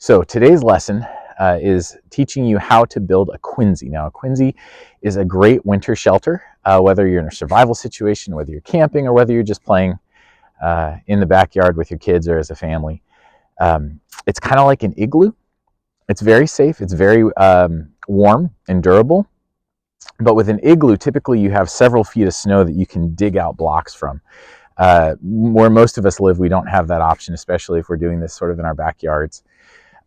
So today's lesson is teaching you how to build a Quinzee. Now, a Quinzee is a great winter shelter, whether you're in a survival situation, whether you're camping, or whether you're just playing in the backyard with your kids or as a family. It's kind of like an igloo. It's very safe. It's very warm and durable. But with an igloo, typically you have several feet of snow that you can dig out blocks from. Where most of us live, we don't have that option, especially if we're doing this sort of in our backyards.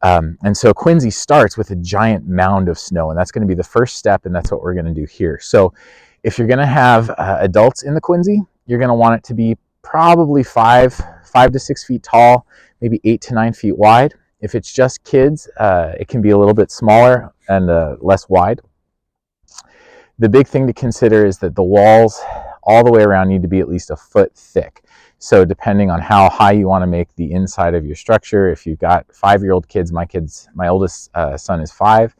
And so Quinzee starts with a giant mound of snow, and that's going to be the first step, and that's what we're going to do here. So if you're going to have adults in the Quinzee, you're going to want it to be probably 5 to 6 feet tall, maybe 8 to 9 feet wide. If it's just kids, it can be a little bit smaller and less wide. The big thing to consider is that the walls all the way around need to be at least a foot thick. So depending on how high you want to make the inside of your structure, if you've got 5-year-old kids, my oldest son is 5.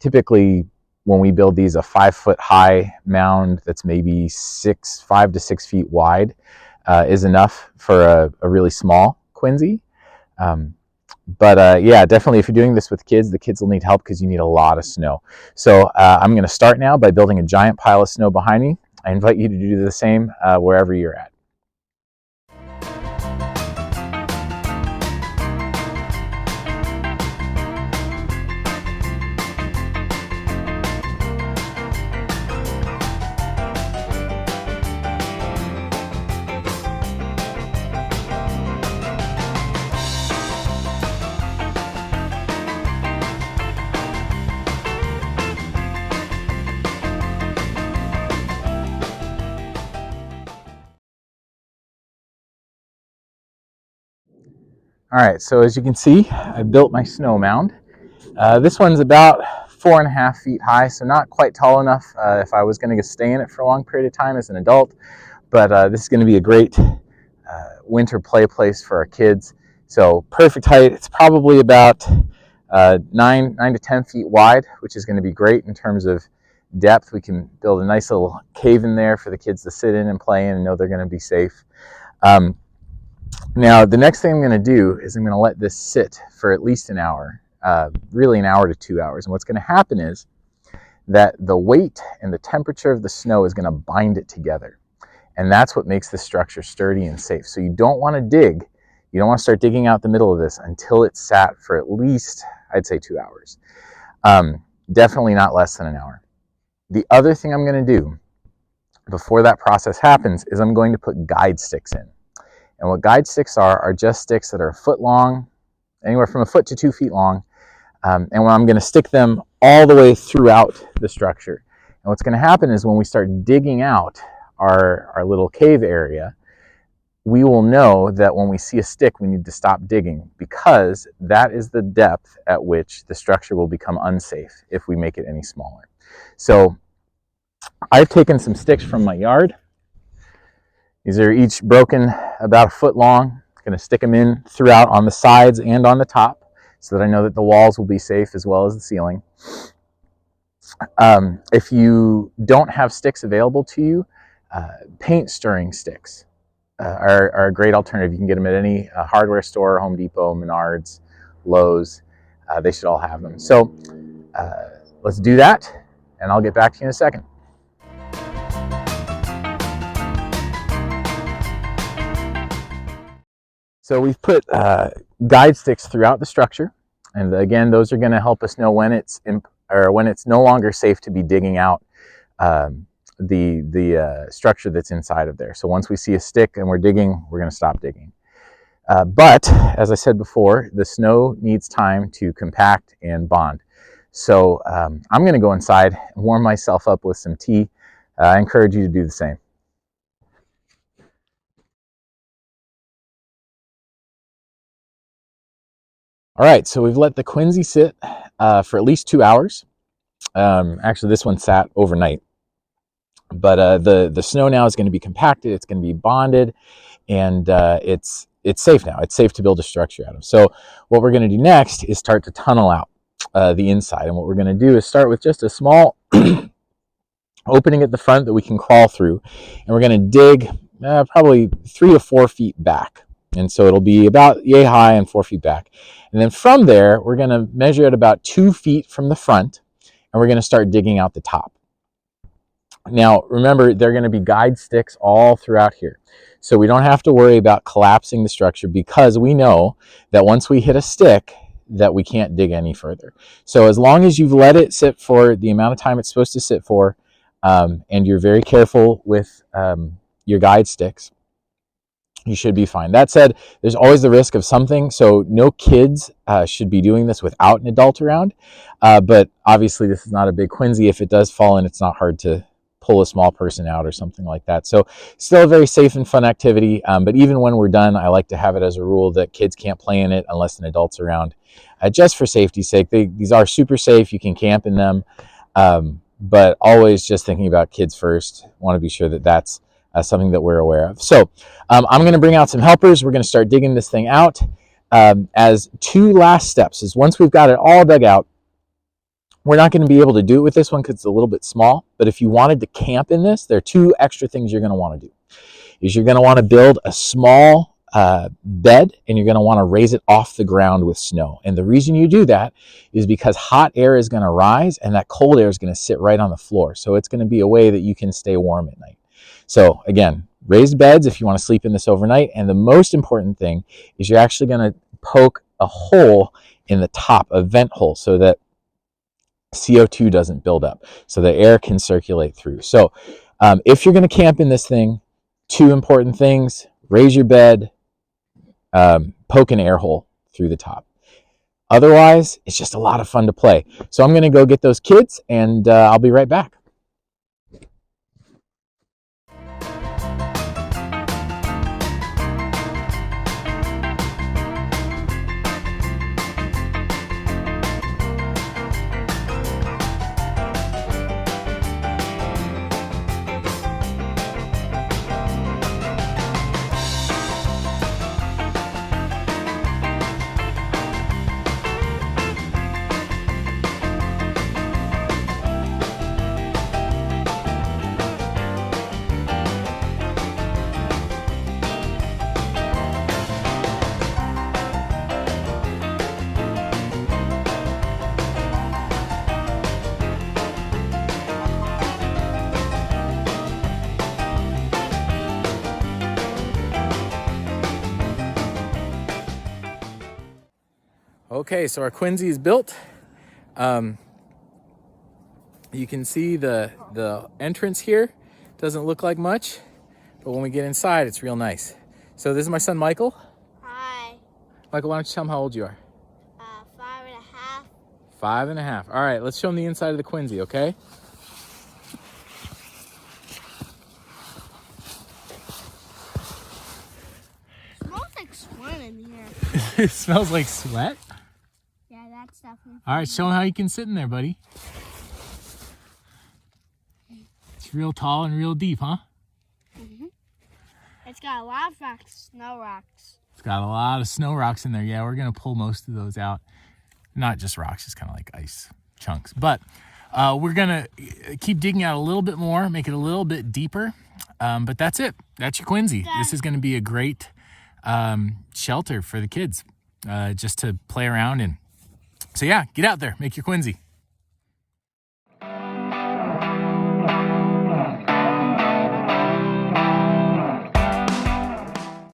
Typically, when we build these, a 5-foot high mound that's maybe 5 to 6 feet wide is enough for a really small Quinzee. Yeah, definitely if you're doing this with kids, the kids will need help because you need a lot of snow. So I'm going to start now by building a giant pile of snow behind me. I invite you to do the same wherever you're at. All right, so as you can see, I built my snow mound. This one's about 4.5 feet high, so not quite tall enough if I was going to stay in it for a long period of time as an adult, but this is going to be a great winter play place for our kids. So perfect height. It's probably about 9 to 10 feet wide, which is going to be great in terms of depth. We can build a nice little cave in there for the kids to sit in and play in and know they're going to be safe. Now, the next thing I'm going to do is I'm going to let this sit for at least an hour, really an hour to 2 hours. And what's going to happen is that the weight and the temperature of the snow is going to bind it together. And that's what makes the structure sturdy and safe. So you don't want to dig. You don't want to start digging out the middle of this until it's sat for at least, I'd say, 2 hours. Definitely not less than an hour. The other thing I'm going to do before that process happens is I'm going to put guide sticks in. And what guide sticks are just sticks that are a foot long, anywhere from a foot to 2 feet long. And I'm going to stick them all the way throughout the structure. And what's going to happen is when we start digging out our little cave area, we will know that when we see a stick, we need to stop digging, because that is the depth at which the structure will become unsafe if we make it any smaller. So I've taken some sticks from my yard. These are each broken about a foot long. I'm going to stick them in throughout on the sides and on the top so that I know that the walls will be safe as well as the ceiling. If you don't have sticks available to you, paint stirring sticks are a great alternative. You can get them at any hardware store, Home Depot, Menards, Lowe's. They should all have them. So let's do that, and I'll get back to you in a second. So we've put guide sticks throughout the structure, and again, those are going to help us know when it's no longer safe to be digging out the structure that's inside of there. So once we see a stick and we're digging, we're going to stop digging. But as I said before, the snow needs time to compact and bond. So I'm going to go inside and warm myself up with some tea. I encourage you to do the same. All right, so we've let the Quinzee sit for at least 2 hours. Actually, this one sat overnight. But the snow now is going to be compacted, it's going to be bonded, and it's safe now. It's safe to build a structure out of. So what we're going to do next is start to tunnel out the inside. And what we're going to do is start with just a small opening at the front that we can crawl through. And we're going to dig probably 3 to 4 feet back. And so it'll be about yay high and 4 feet back. And then from there, we're going to measure it about 2 feet from the front, and we're going to start digging out the top. Now, remember, there are going to be guide sticks all throughout here. So we don't have to worry about collapsing the structure, because we know that once we hit a stick, that we can't dig any further. So as long as you've let it sit for the amount of time it's supposed to sit for, and you're very careful with your guide sticks, you should be fine. That said, there's always the risk of something, so no kids should be doing this without an adult around. But obviously, this is not a big Quinzee. If it does fall in, it's not hard to pull a small person out or something like that. So still a very safe and fun activity. But even when we're done, I like to have it as a rule that kids can't play in it unless an adult's around, just for safety's sake. These are super safe. You can camp in them, but always just thinking about kids first. Want to be sure that that's something that we're aware of. So I'm going to bring out some helpers. We're going to start digging this thing out. As 2 last steps is, once we've got it all dug out, we're not going to be able to do it with this one because it's a little bit small. But if you wanted to camp in this, there are 2 extra things you're going to want to do. Is you're going to want to build a small bed, and you're going to want to raise it off the ground with snow. And the reason you do that is because hot air is going to rise, and that cold air is going to sit right on the floor. So it's going to be a way that you can stay warm at night. So again, raised beds if you want to sleep in this overnight. And the most important thing is you're actually going to poke a hole in the top, a vent hole, so that CO2 doesn't build up, so the air can circulate through. So if you're going to camp in this thing, 2 important things: raise your bed, poke an air hole through the top. Otherwise, it's just a lot of fun to play. So I'm going to go get those kids, and I'll be right back. Okay, so our Quinzee is built. You can see the entrance here. Doesn't look like much, but when we get inside, it's real nice. So this is my son, Michael. Hi. Michael, why don't you tell him how old you are? 5.5. 5.5. All right, let's show him the inside of the Quinzee, okay? Smells like sweat in here. It smells like sweat? Yeah, that's definitely. All right, show him how you can sit in there, buddy. It's real tall and real deep, huh? Mm-hmm. It's got a lot of rocks, snow rocks. It's got a lot of snow rocks in there. Yeah, we're going to pull most of those out. Not just rocks, just kind of like ice chunks. But we're going to keep digging out a little bit more, make it a little bit deeper. But that's it. That's your Quinzee. This is going to be a great shelter for the kids, just to play around in. So yeah, get out there, make your Quinzee.